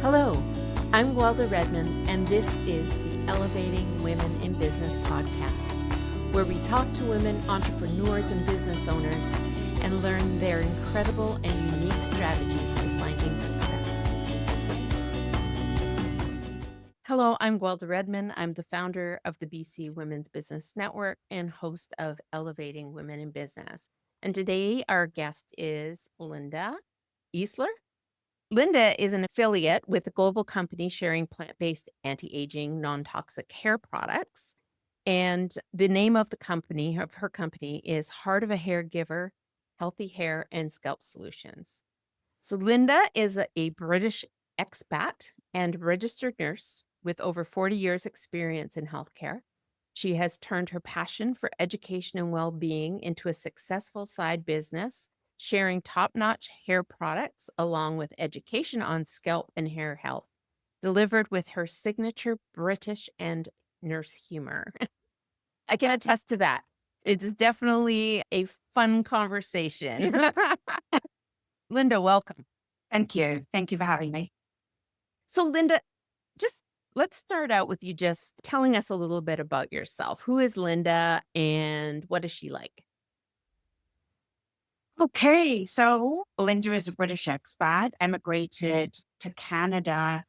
Hello, I'm Lynda Redmond, and this is the Elevating Women in Business podcast, where we talk to women entrepreneurs and business owners and learn their incredible and unique strategies to finding success. Hello, I'm Lynda Redmond. I'm the founder of the BC Women's Business Network and host of Elevating Women in Business. And today our guest is Lynda Easler. Lynda is an affiliate with a global company sharing plant-based anti-aging, non-toxic hair products. And the name of her company is Heart of a Hair Giver, Healthy Hair and Scalp Solutions. So Lynda is a British expat and registered nurse with over 40 years experience in healthcare. She has turned her passion for education and well-being into a successful side business, sharing top-notch hair products along with education on scalp and hair health, delivered with her signature British and nurse humor. I can attest to that. It's definitely a fun conversation. Lynda, welcome. Thank you. Thank you for having me. So, Lynda, just let's start out with you just telling us a little bit about yourself. Who is Lynda and what is she like? Okay, so Lynda is a British expat, emigrated to Canada,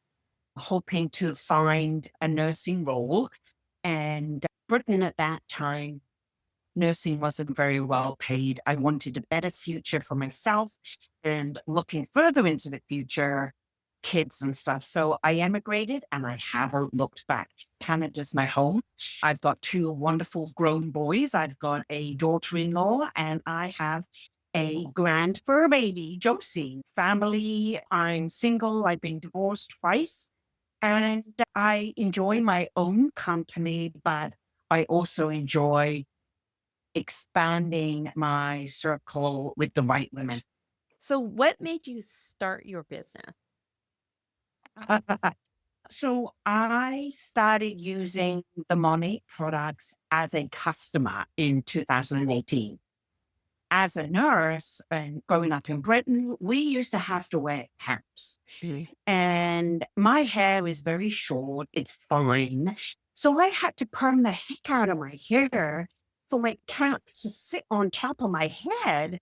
hoping to find a nursing role. And Britain at that time, nursing wasn't very well paid. I wanted a better future for myself and looking further into the future, kids and stuff. So I emigrated and I haven't looked back. Canada's my home. I've got two wonderful grown boys. I've got a daughter-in-law and I have a grand fur baby, Josie. Family, I'm single. I've been divorced twice. And I enjoy my own company, but I also enjoy expanding my circle with the right women. So, what made you start your business? So I started using the Monat products as a customer in 2018. As a nurse and growing up in Britain, we used to have to wear caps. And my hair is very short, it's fine. So I had to perm the heck out of my hair for my cap to sit on top of my head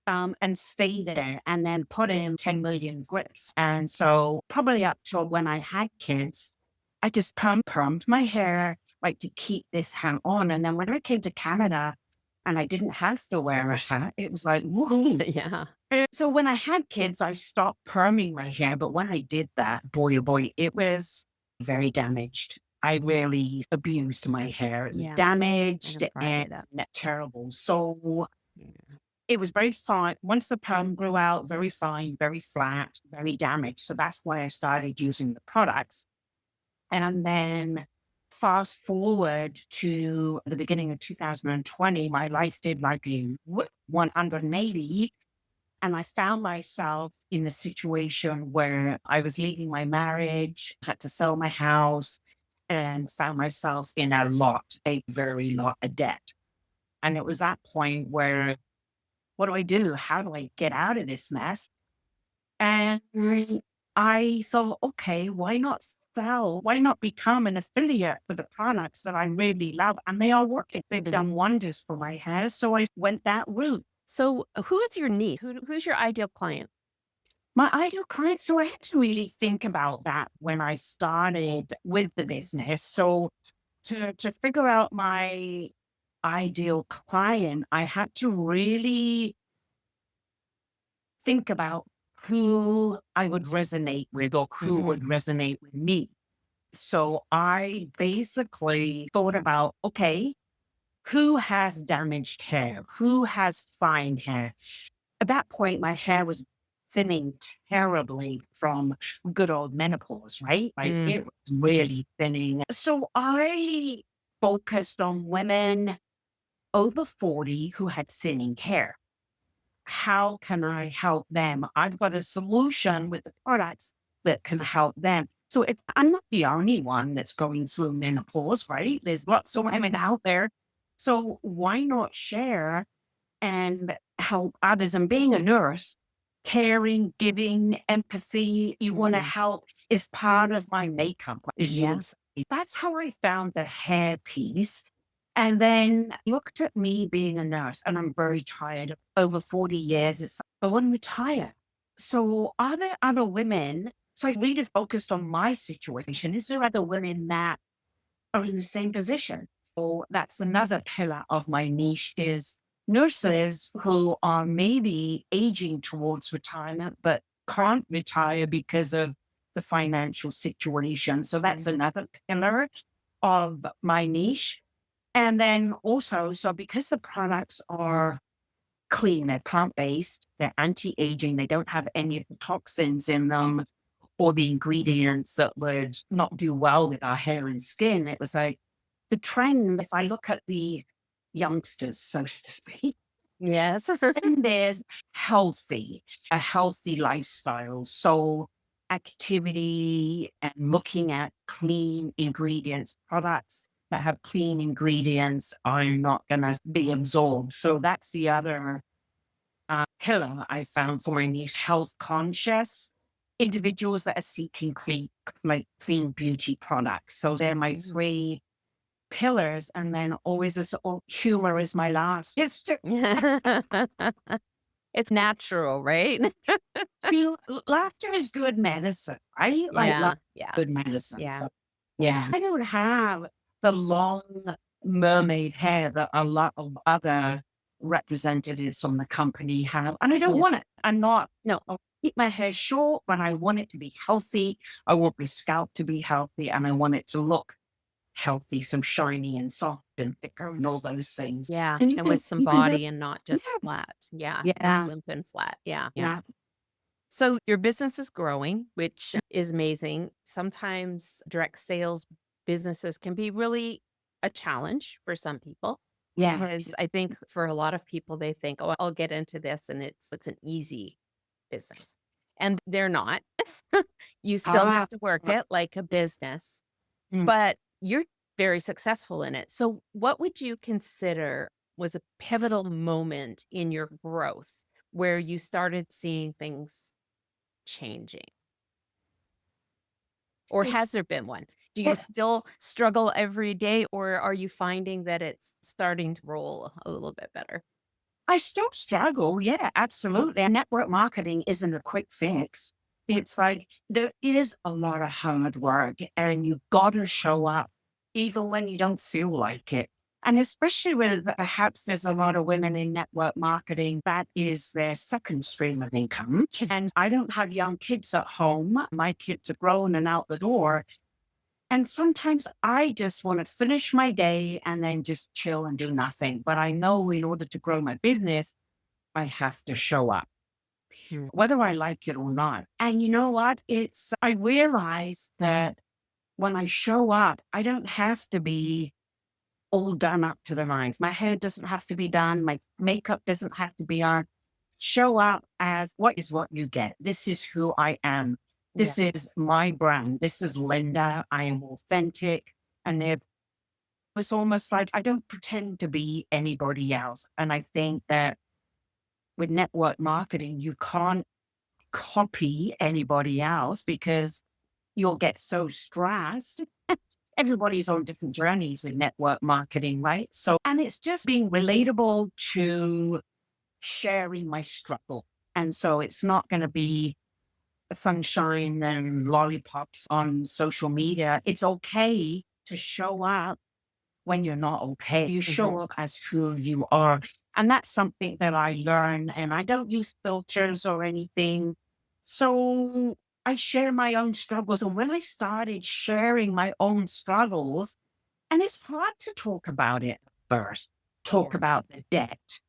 and stay there and then put in 10 million grips. And so probably up till when I had kids, I just permed my hair like to keep this hat on. And then when I came to Canada and I didn't have to wear a hat, it was like, woohoo. Yeah. And so when I had kids, I stopped perming my hair. But when I did that, boy, oh boy, it was very damaged. I really abused my hair. It was damaged and terrible. So it was very fine. Once the perm grew out, very fine, very flat, very damaged. So that's why I started using the products. And then fast forward to the beginning of 2020, my life did like a 180. And I found myself in a situation where I was leaving my marriage, had to sell my house, and found myself in a very lot of debt. And it was that point where, what do I do? How do I get out of this mess? And I thought, okay, why not sell? Why not become an affiliate for the products that I really love? And they are working. They've done wonders for my hair. So I went that route. So, who is your niche? Who's your ideal client? My ideal client. So I had to really think about that when I started with the business. So to figure out my ideal client, I had to really think about who I would resonate with or who would resonate with me. So I basically thought about, okay, who has damaged hair? Who has fine hair? At that point, my hair was thinning terribly from good old menopause, right? Like it was really thinning. So I focused on women over 40 who had thinning hair. How can I help them? I've got a solution with the products that can help them. So I'm not the only one that's going through menopause, right? There's lots of women out there. So why not share and help others? And being a nurse, caring, giving, empathy, you want to help is part of my makeup, as you Yeah. would say. That's how I found the hair piece. And then looked at me being a nurse, and I'm very tired. Over 40 years, I want to retire. So are there other women? So I really focused on my situation. Is there other women that are in the same position? So that's another pillar of my niche is nurses who are maybe aging towards retirement, but can't retire because of the financial situation. So that's Mhm. another pillar of my niche. And then also, so because the products are clean, they're plant based, they're anti aging, they don't have any of the toxins in them or the ingredients that would not do well with our hair and skin. It was like the trend, if I look at the youngsters, so to speak, Yes. and there's a healthy lifestyle. So activity and looking at clean ingredients, products that have clean ingredients are not going to be absorbed. So that's the other pillar I found for my niche, health conscious individuals that are seeking clean beauty products. So they're my Mhm. three pillars. And then always this humor is my last. It's just It's natural, right? laughter is good medicine. I like Yeah, laughter yeah, is good medicine. yeah. So yeah, I don't have the long mermaid hair that a lot of other representatives from the company have, and I don't Yeah. want it. I'm not. No. I'll keep my hair short, but I want it to be healthy. I want my scalp to be healthy, and I want it to look healthy, so shiny and soft and thicker and all those things. Yeah, And and with some you can do, body and not just yeah, flat. Yeah, yeah, limp and flat. Yeah. yeah, So your business is growing, which is amazing. Sometimes direct sales businesses can be really a challenge for some people yeah. because I think for a lot of people they think, "Oh, I'll get into this and it's an easy business." And they're not. You still Ah, have to work it like a business, mm. but you're very successful in it. So what would you consider was a pivotal moment in your growth where you started seeing things changing? Or It's has there been one? Do you yeah, still struggle every day, or are you finding that it's starting to roll a little bit better? I still struggle. Yeah, absolutely. And network marketing isn't a quick fix. It's like there is a lot of hard work and you got to show up even when you don't feel like it. And especially with perhaps there's a lot of women in network marketing, that is their second stream of income. And I don't have young kids at home. My kids are grown and out the door. And sometimes I just want to finish my day and then just chill and do nothing. But I know in order to grow my business, I have to show up, Mm. whether I like it or not. And you know what? I realize that when I show up, I don't have to be all done up to the nines. My hair doesn't have to be done. My makeup doesn't have to be on. Show up as what is what you get. This is who I am. Yeah. This is my brand. This is Linda. I am authentic. And it was almost like I don't pretend to be anybody else. And I think that with network marketing, you can't copy anybody else because you'll get so stressed. Everybody's on different journeys with network marketing, right? So, and it's just being relatable to sharing my struggle. And so it's not going to be sunshine and lollipops on social media. It's okay to show up when you're not okay. You Mhm. show up as who you are. And that's something that I learn. And I don't use filters or anything. So I share my own struggles. And when I started sharing my own struggles, and it's hard to talk about it first, Yeah. talk about the debt,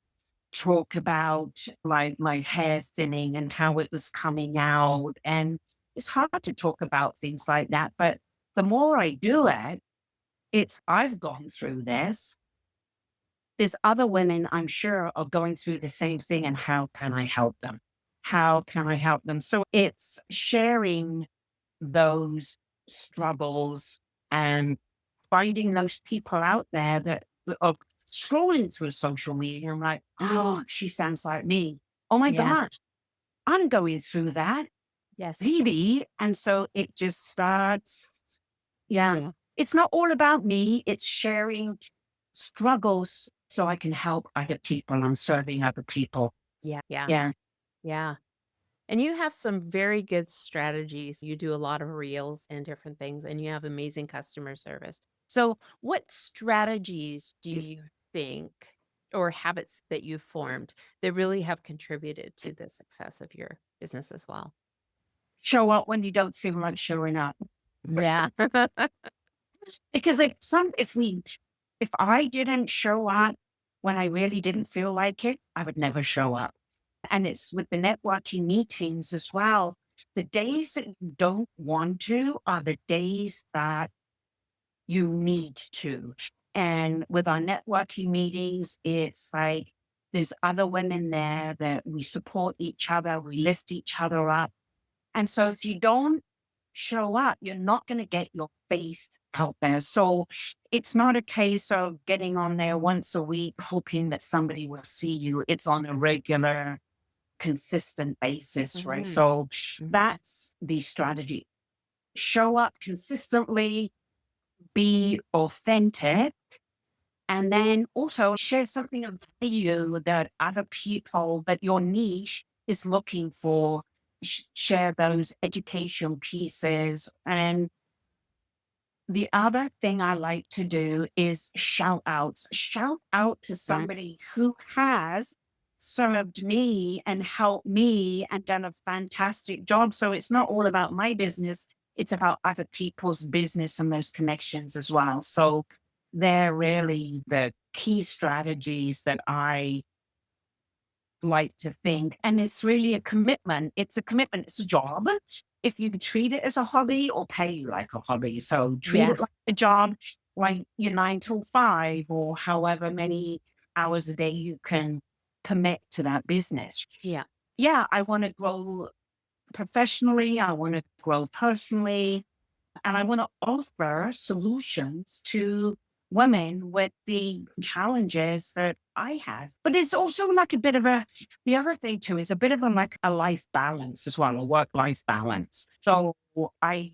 talk about like my hair thinning and how it was coming out. And it's hard to talk about things like that. But the more I do it, I've gone through this. There's other women I'm sure are going through the same thing. And how can I help them? How can I help them? So it's sharing those struggles and finding those people out there that are scrolling through social media and like, oh, she sounds like me. Oh my Yeah. gosh, I'm going through that. Yes. baby. And so it just starts. Yeah. Yeah. It's not all about me. It's sharing struggles so I can help other people. I'm serving other people. Yeah. Yeah. Yeah. Yeah. And you have some very good strategies. You do a lot of reels and different things, and you have amazing customer service. So, what strategies do you think or habits that you've formed that really have contributed to the success of your business as well? Show up when you don't feel like showing up. Yeah. Because if I didn't show up when I really didn't feel like it, I would never show up. And it's with the networking meetings as well. The days that you don't want to are the days that you need to. And with our networking meetings, it's like there's other women there that we support each other, we lift each other up. And so if you don't show up, you're not going to get your face out there. So it's not a case of getting on there once a week, hoping that somebody will see you. It's on a regular, consistent basis, right? Mhm. So Mhm. that's the strategy. Show up consistently, be authentic, and then also share something of value that other people, that your niche is looking for. Share those education pieces. And the other thing I like to do is shout outs. Shout out to Right. somebody who has served me and helped me and done a fantastic job. So it's not all about my business, it's about other people's business and those connections as well. So they're really the key strategies that I like to think. And it's really a commitment. It's a commitment. It's a job. If you treat it as a hobby or pay you like a hobby. So treat Yeah. it like a job, like your 9 to 5 or however many hours a day you can commit to that business. Yeah. Yeah, I want to grow professionally. I want to grow personally. And I want to offer solutions to women with the challenges that I have. But it's also like a bit of the other thing too is a bit of like a life balance as well, a work life balance. So I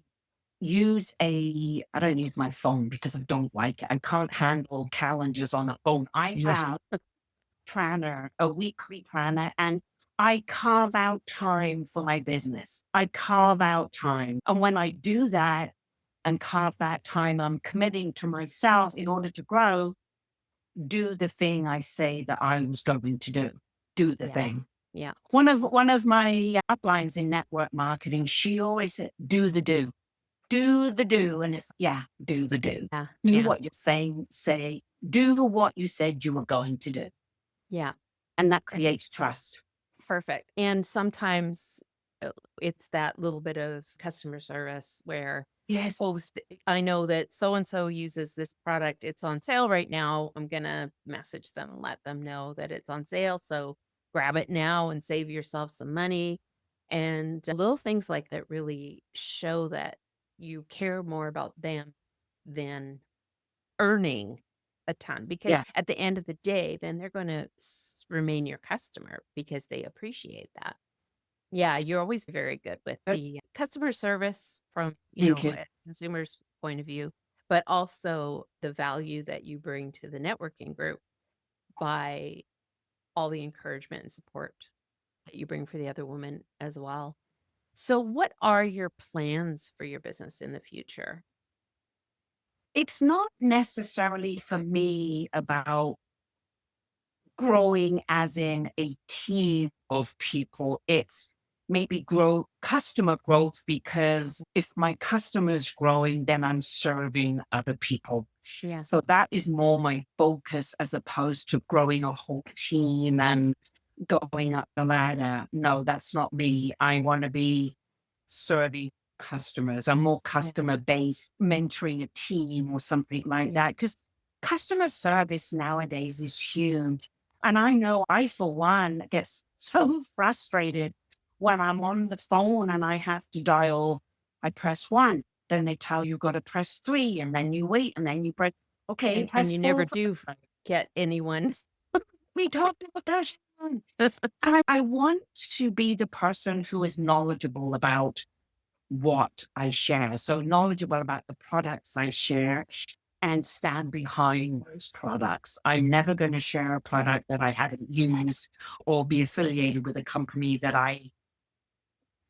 don't use my phone because I don't like it. I can't handle calendars on a phone. I Yes. have planner, a weekly planner, and I carve out time for my business. I carve out time. And when I do that and carve that time, I'm committing to myself in order to grow, do the thing I say that I was going to do. Do the Yeah. thing. Yeah. One of my uplines in network marketing, she always said, do the do. Do the do. And it's yeah, do the do. Yeah. Do Yeah. what you're saying, say, do what you said you were going to do. Yeah. And that creates trust. Perfect. And sometimes it's that little bit of customer service where, Yes. oh, I know that so and so uses this product. It's on sale right now. I'm going to message them and let them know that it's on sale. So grab it now and save yourself some money. And little things like that really show that you care more about them than earning a ton, because Yeah. at the end of the day, then they're gonna remain your customer because they appreciate that. Yeah, you're always very good with the customer service from, Thank you. a consumer's point of view, but also the value that you bring to the networking group by all the encouragement and support that you bring for the other woman as well. So what are your plans for your business in the future? It's not necessarily for me about growing as in a team of people. It's maybe grow customer growth because if my customer's growing, then I'm serving other people. Yeah. So that is more my focus as opposed to growing a whole team and going up the ladder. No, that's not me. I want to be serving customers. I'm more Yeah. customer based, mentoring a team or something like Yeah. that. Because customer service nowadays is huge. And I know I, for one, get so frustrated when I'm on the phone and I have to dial, I press one, then they tell you got to press three, and then you wait, and then you press, okay, And press you four. never do get anyone. We talked about that. I want to be the person who is knowledgeable about what I share. So knowledgeable about the products I share and stand behind those products. I'm never going to share a product that I haven't used or be affiliated with a company that I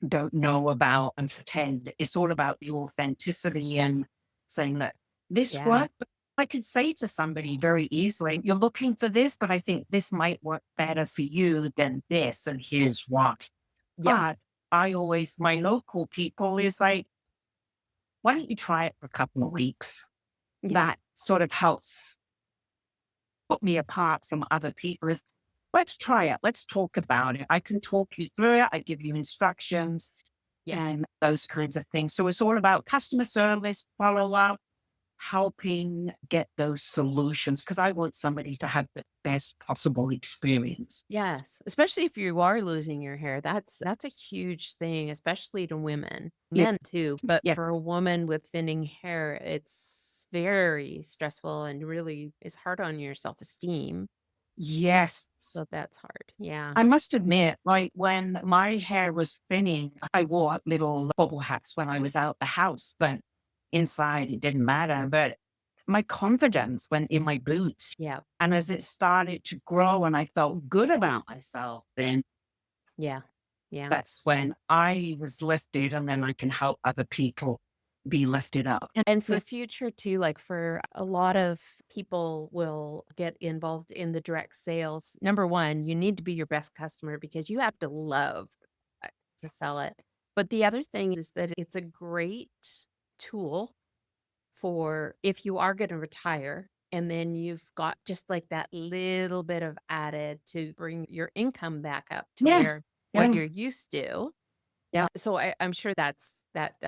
don't know about and pretend. It's all about the authenticity and saying that this Yeah. worked. But I could say to somebody very easily, you're looking for this, but I think this might work better for you than this. And here's what. Yep. But I always, my local people is like, why don't you try it for a couple of weeks? Yeah. That sort of helps put me apart from other people is let's try it. Let's talk about it. I can talk you through it. I give you instructions Yeah. and those kinds of things. So it's all about customer service, follow up, helping get those solutions because I want somebody to have the best possible experience. Yes, especially if you are losing your hair, that's a huge thing, especially to women, Yeah. men too, but Yeah. for a woman with thinning hair, it's very stressful and really is hard on your self-esteem, Yes. so that's hard. Yeah. I must admit, like when my hair was thinning, I wore little bubble hats when I was out the house, but inside it didn't matter. But my confidence went in my boots. Yeah. And as it started to grow and I felt good about myself, then Yeah. Yeah. that's when I was lifted and then I can help other people be lifted up. And for the future too, like for a lot of people will get involved in the direct sales. Number one, you need to be your best customer because you have to love to sell it. But the other thing is that it's a great tool for if you are going to retire and then you've got just like that little bit of added to bring your income back up to Yes. where what Yeah. you're used to. Yeah. So I'm sure that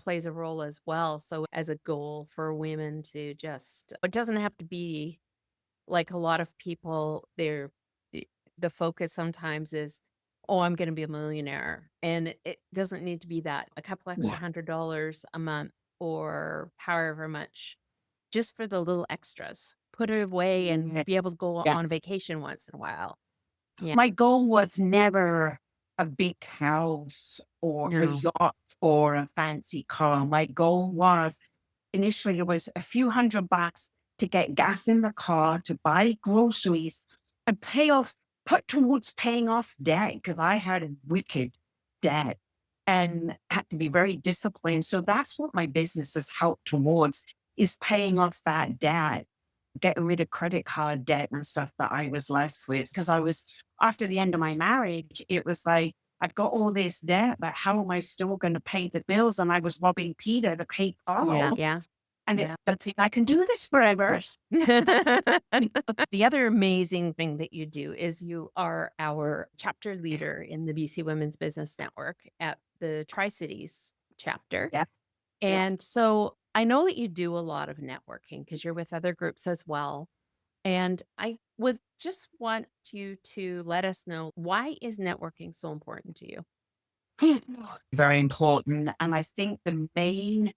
plays a role as well. So as a goal for women to just it doesn't have to be like a lot of people, I the focus sometimes is, "Oh, I'm gonna be a millionaire," and it doesn't need to be that. A couple extra Yeah. $100 a month or however much, just for the little extras. Put it away and Yeah. be able to go Yeah. on vacation once in a while. Yeah. My goal was never a big house or a No. yacht or a fancy car. My goal was initially it was a few $100 to get gas in the car, to buy groceries and put towards paying off debt because I had a wicked debt and had to be very disciplined. So that's what my business has helped towards is paying off that debt, getting rid of credit card debt and stuff that I was left with. Because I was, after the end of my marriage, it was like, I've got all this debt, but how am I still going to pay the bills? And I was robbing Peter to pay Yeah. Paul. Yeah. And it's, but see, I can do this forever. The other amazing thing that you do is you are our chapter leader in the BC Women's Business Network at the Tri Cities chapter. Yeah. Yeah. And so I know that you do a lot of networking because you're with other groups as well. And I would just want you to let us know, why is networking so important to you? Very important. And I think the main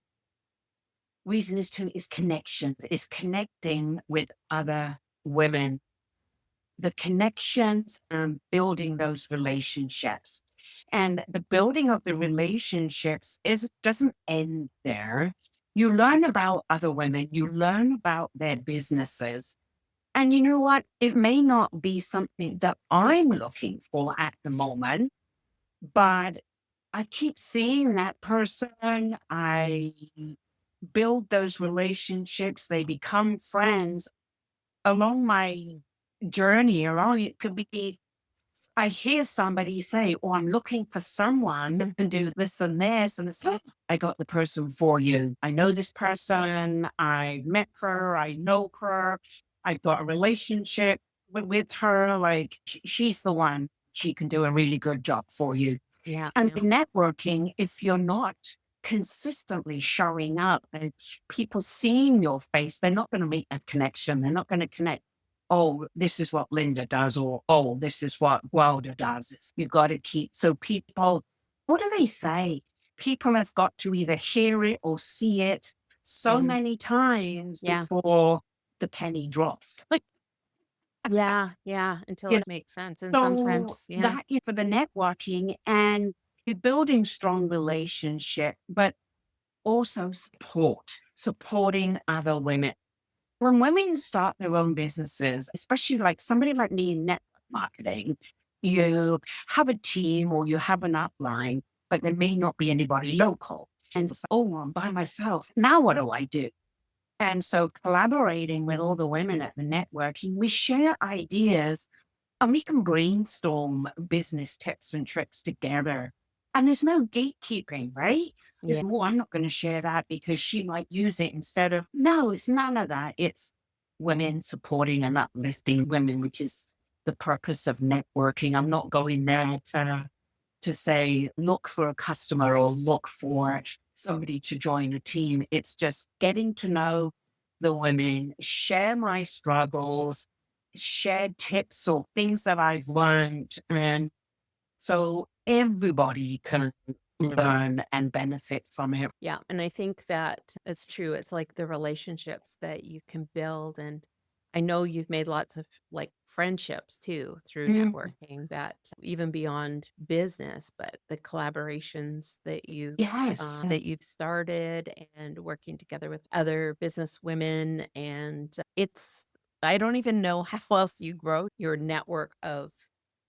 reason is connections, is connecting with other women, the connections and building those relationships. And the building of the relationships doesn't end there. You learn about other women, you learn about their businesses. And you know what? It may not be something that I'm looking for at the moment, but I keep seeing that person. I build those relationships. They become friends along my journey. Along it could be, I hear somebody say, "Oh, I'm looking for someone that can do this and this," and it's like, I got the person for you. I know this person. I met her. I know her. I've got a relationship with her. Like she's the one. She can do a really good job for you. Yeah. And Yeah. in networking, if you're not consistently showing up and people seeing your face, they're not going to make a connection. They're not going to connect. Oh, this is what Lynda does, or oh, this is what Wilder does. You got to keep so people. What do they say? People have got to either hear it or see it so Mhm. many times Yeah. before the penny drops. Yeah, yeah, until You it makes sense, and So sometimes yeah. that is for the networking and you're building strong relationship, but also supporting other women. When women start their own businesses, especially like somebody like me in network marketing, you have a team or you have an upline, but there may not be anybody local. And it's, oh, I'm by myself. Now what do I do? And so collaborating with all the women at the networking, we share ideas and we can brainstorm business tips and tricks together. And there's no gatekeeping, right? Yeah, It's, oh, I'm not going to share that because she might use it instead of, no, it's none of that. It's women supporting and uplifting women, which is the purpose of networking. I'm not going there to say, look for a customer or look for somebody to join a team. It's just getting to know the women, share my struggles, share tips or things that I've learned. And so everybody can learn and benefit from it. yeah, and I think that it's true, it's like the relationships that you can build, and I know you've made lots of, like, friendships too through Mm, networking that even beyond business, but the collaborations yes. that you've started and working together with other business women, and it's I don't even know how else you grow your network of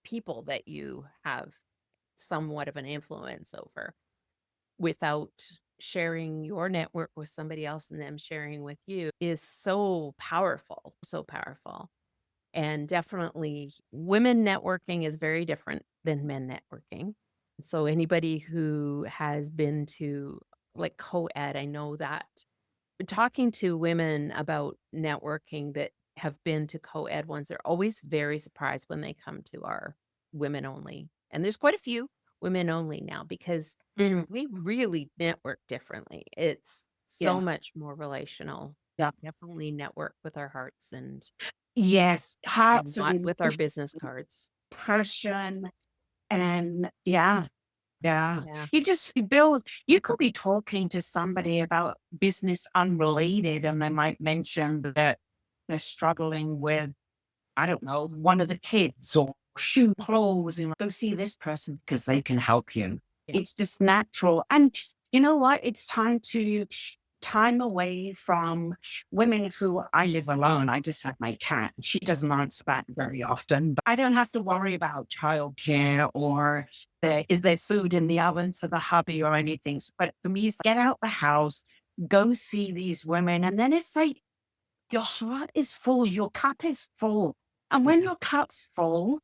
people that you have somewhat of an influence over without sharing your network with somebody else and them sharing with you is so powerful, so powerful. And definitely women networking is very different than men networking. So anybody who has been to like co-ed, I know that talking to women about networking that have been to co-ed ones, they're always very surprised when they come to our women only. And there's quite a few women only now because Mm, we really network differently. It's so yeah. much more relational. Yeah. Definitely network with our hearts Yes. and Hearts not and with our business cards. passion. And yeah, yeah. Yeah. You could be talking to somebody about business unrelated, and they might mention that they're struggling with, I don't know, one of the kids or shoe clothes, and go see this person because they can help you. Yeah. It's just natural. And you know what? It's time away from women who I live alone. I just have my cat. She doesn't answer back very often, but I don't have to worry about childcare or is there food in the oven for the hubby or anything. But for me, it's get out the house, go see these women. And then it's like your heart is full, your cup is full. And when Yeah. your cup's full,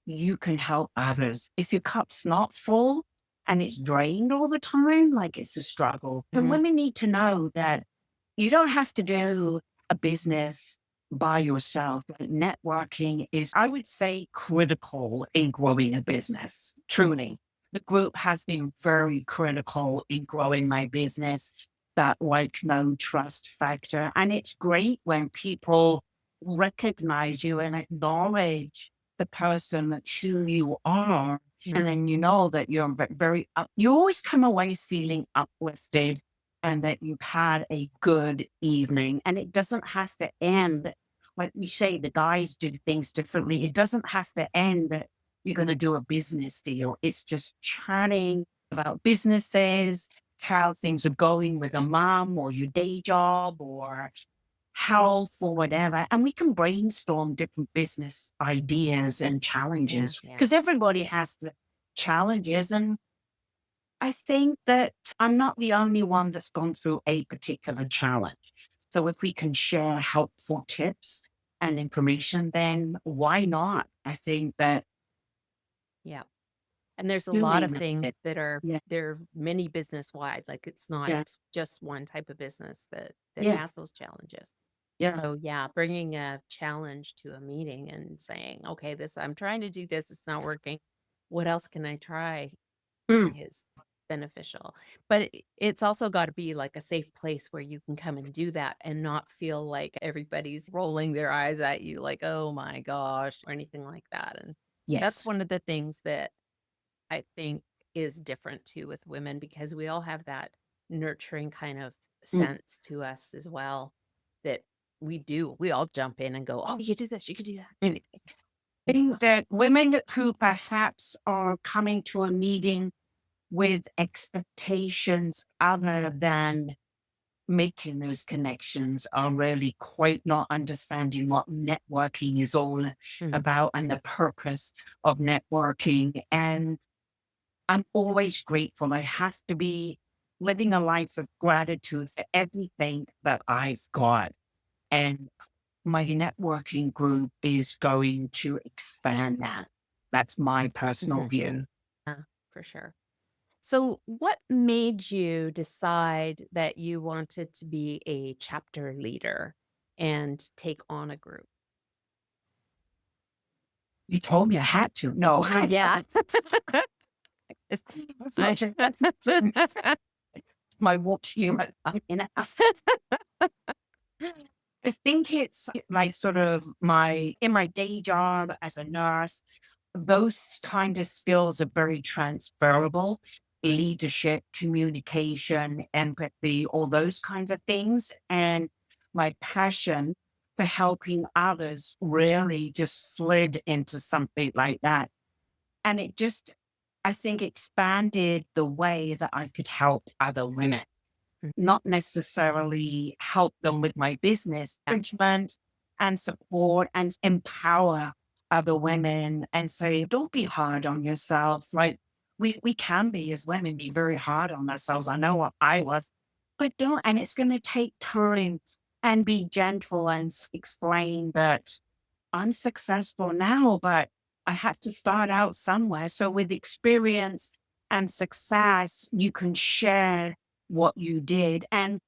you can help others. If your cup's not full and it's drained all the time, like it's a struggle. And Mhm. women need to know that you don't have to do a business by yourself. Like networking is, I would say, critical in growing a business. Truly. The group has been very critical in growing my business, that like no trust factor. And it's great when people recognize you and acknowledge the person that who you are. Mhm. And then you know that you're very up, you always come away feeling uplifted and that you've had a good evening. And it doesn't have to end, like we say, the guys do things differently. It doesn't have to end that you're going to do a business deal. It's just chatting about businesses, how things are going with a mom or your day job or health or whatever. And we can brainstorm different business ideas and Yeah, challenges yeah. because everybody has the challenges. And I think that I'm not the only one that's gone through a particular challenge. So if we can share helpful tips and information, then why not? I think that Yeah. And there's a lot of doing things it. that are Yeah. they're many business wide, like, it's not Yeah. just one type of business that Yeah. has those challenges. Yeah. So, yeah, bringing a challenge to a meeting and saying, "Okay, this I'm trying to do this, it's not working. What else can I try?" Mm, is beneficial. But it's also gotta be, like, a safe place where you can come and do that and not feel like everybody's rolling their eyes at you like, "Oh my gosh," or anything like that, and that's yes. one of the things that I think is different too with women because we all have that nurturing kind of Mm, sense to us as well that We do. We all jump in and go, "Oh, you could do this, you could do that." And things that women who perhaps are coming to a meeting with expectations other than making those connections are really quite not understanding what networking is all Mhm, about and the purpose of networking. And I'm always grateful. I have to be living a life of gratitude for everything that I've got. And my networking group is going to expand that. That's my personal mhm. view. Yeah, for sure. So, what made you decide that you wanted to be a chapter leader and take on a group? You told me I had to. No, Yeah. It's that's not I true. My watch humor. I think it's like sort of my in my day job as a nurse, those kind of skills are very transferable. Leadership, communication, empathy, all those kinds of things. And my passion for helping others really just slid into something like that. And it just, I think, expanded the way that I could help other women, Mm, not necessarily help them with my business, yeah. encouragement and support and empower other women and say, don't be hard on yourselves. Right. We can be as women be very hard on ourselves. I know what I was, but don't, and it's going to take time and be gentle and explain that I'm successful now, but I had to start out somewhere. So with experience and success, you can share what you did. And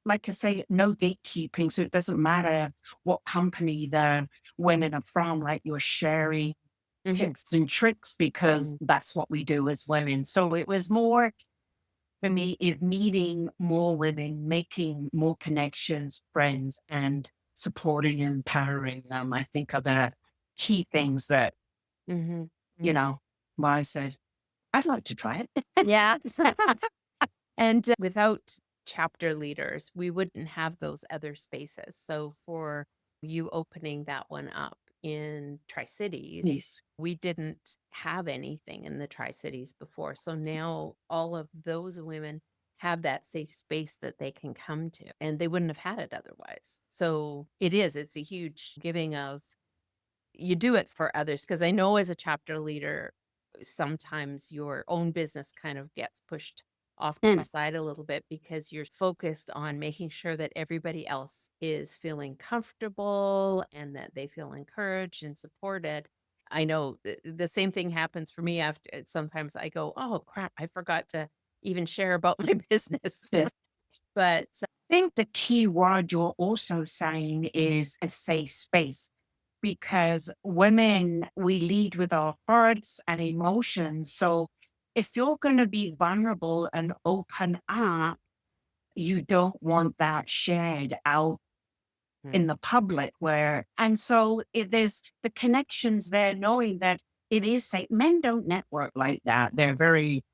like I say, no gatekeeping. So it doesn't matter what company the women are from, like you're sharing Mhm, tips and tricks because mhm, that's what we do as women. So it was more for me is meeting more women, making more connections, friends, and supporting and empowering them. I think are the key things that, mhm. you know, why I said, I'd like to try it. Yeah. And without chapter leaders, we wouldn't have those other spaces. So for you opening that one up in Tri Cities, Yes. we didn't have anything in the Tri Cities before. So now all of those women have that safe space that they can come to, and they wouldn't have had it otherwise. So it's a huge giving of you do it for others, because I know as a chapter leader, sometimes your own business kind of gets pushed off to the Mm. side a little bit because you're focused on making sure that everybody else is feeling comfortable and that they feel encouraged and supported. I know the same thing happens for me after sometimes I go, "Oh, crap, I forgot to even share about my business." Yes. But I think the key word you're also saying is a safe space because women, we lead with our hearts and emotions. So if you're going to be vulnerable and open up, you don't want that shared out mm, in the public where, and so if there's the connections there, knowing that it is safe. Men don't network like that. They're very,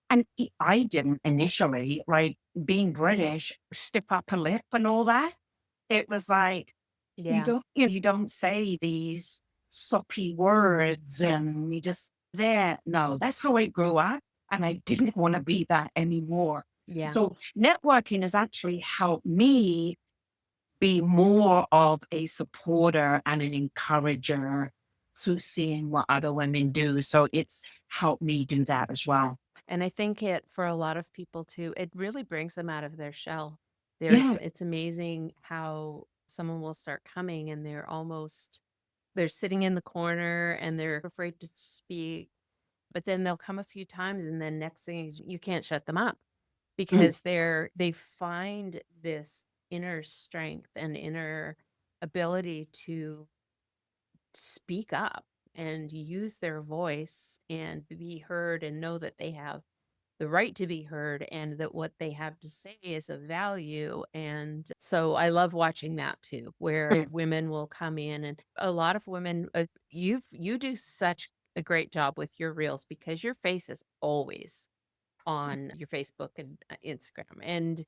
and I didn't initially, like being British, stiff upper lip and all that. It was like, yeah, you don't say these soppy words and you just there. No, that's how I grew up. And I didn't want to be that anymore. yeah. So networking has actually helped me be more of a supporter and an encourager to seeing what other women do. So it's helped me do that as well. And I think it for a lot of people too, it really brings them out of their shell. Yeah. It's amazing how someone will start coming and they're sitting in the corner and they're afraid to speak, but then they'll come a few times and then next thing is you can't shut them up Mm. because they find this inner strength and inner ability to speak up and use their voice and be heard and know that they have the right to be heard and that what they have to say is of value. And so I love watching that too, where Yeah. women will come in and a lot of women, you do such a great job with your reels because your face is always on your Facebook and Instagram. And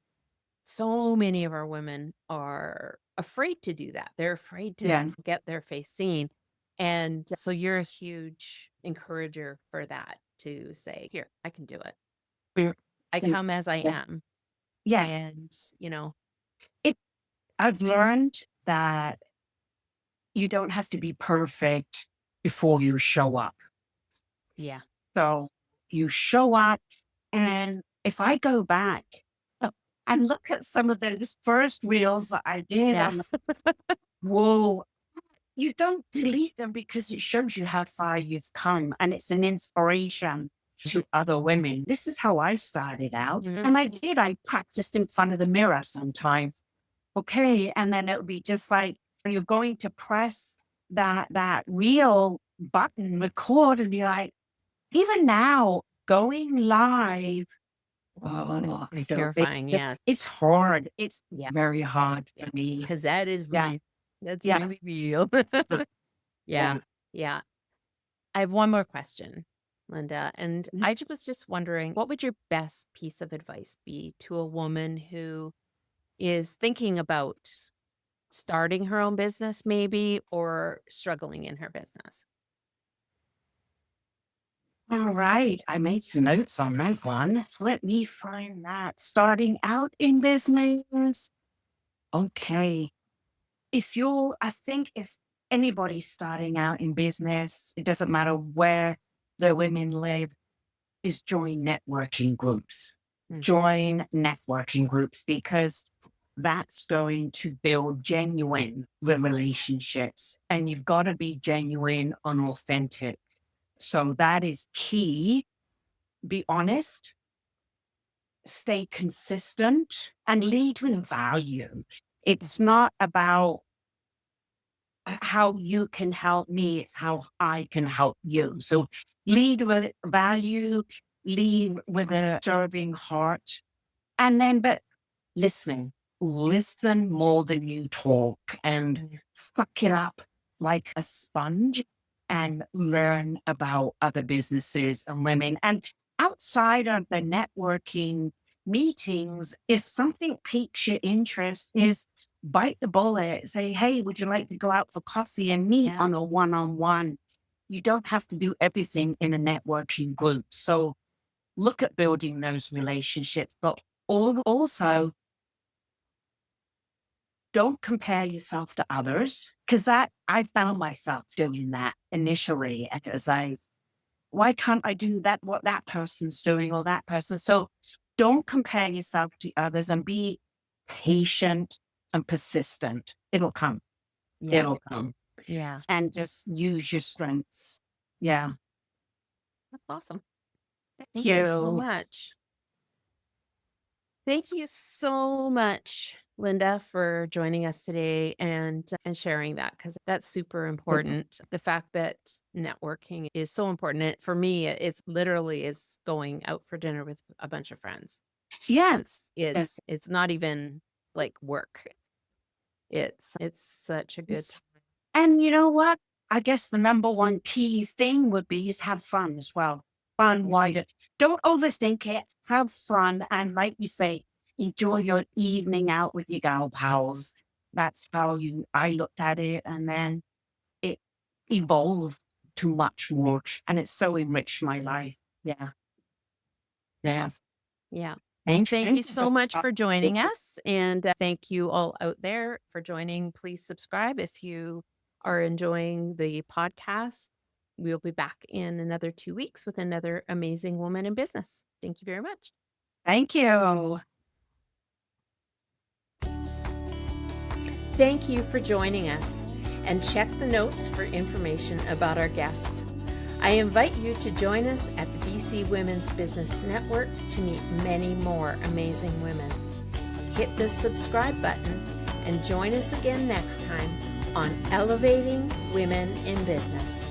so many of our women are afraid to do that. They're afraid to Yeah. get their face seen. And so you're a huge encourager for that to say, here, I can do it. We're I think come as I yeah. am. Yeah. And, you know, It I've learned that you don't have to be perfect before you show up. yeah. So you show up, and if I go back uh, and look at some of those first reels that I did, Yeah. I'm like, whoa, you don't delete them because it shows you how far you've come and it's an inspiration to other women. This is how I started out. Mhm. And I practiced in front of the mirror sometimes. Okay. And then it would be just like you're going to press that reel button, record, and you're like, even now, going live, oh, I It's don't, terrifying. Yes. it's hard. It's Yeah. very hard for me. Because that is Yeah. real. That's Yeah. really real. Yeah. Yeah. Yeah. I have one more question, Linda. And was just wondering, what would your best piece of advice be to a woman who is thinking about starting her own business, maybe, or struggling in her business? All right. I made some notes on that one. Let me find that. Starting out in business. Okay. I think if anybody's starting out in business, it doesn't matter where the women live, is join networking groups. Mm. Join networking groups because that's going to build genuine relationships. And you've got to be genuine and authentic. So that is key. Be honest, stay consistent, and lead with value. It's not about how you can help me, it's how I can help you. So lead with value, lead with a serving heart, and then, but listening, listen more than you talk, and suck it up like a sponge and learn about other businesses and women. And outside of the networking meetings, if something piques your interest, is bite the bullet, say, hey, would you like to go out for coffee and meet Yeah. on a one-on-one? You don't have to do everything in a networking group. So look at building those relationships, but also don't compare yourself to others, because that I found myself doing that initially. Because why can't I do that? What that person's doing or that person? So don't compare yourself to others and be patient and persistent. It'll come. Yeah. It'll come. Yeah. And just use your strengths. Yeah. That's awesome. Thank Thank you so you. much. Thank you so much, Linda, for joining us today and sharing that, because that's super important. The fact that networking is so important. For me, it's literally is going out for dinner with a bunch of friends. Yeah. It's not even like work. It's such a good Yes. time. And you know what? I guess the number one key thing would be is have fun as well. Fun, why don't overthink it. Have fun. And like you say, enjoy your evening out with your gal pals. That's how I looked at it. And then it evolved to much more. And it's so enriched my life. Yeah. Yeah. Yeah. Thank you Thank you for so much for stopping. joining us. And thank you all out there for joining. Please subscribe if you are enjoying the podcast. We'll be back in another 2 weeks with another amazing woman in business. Thank you very much. Thank you. Thank you for joining us. And check the notes for information about our guest. I invite you to join us at the BC Women's Business Network to meet many more amazing women. Hit the subscribe button and join us again next time on Elevating Women in Business.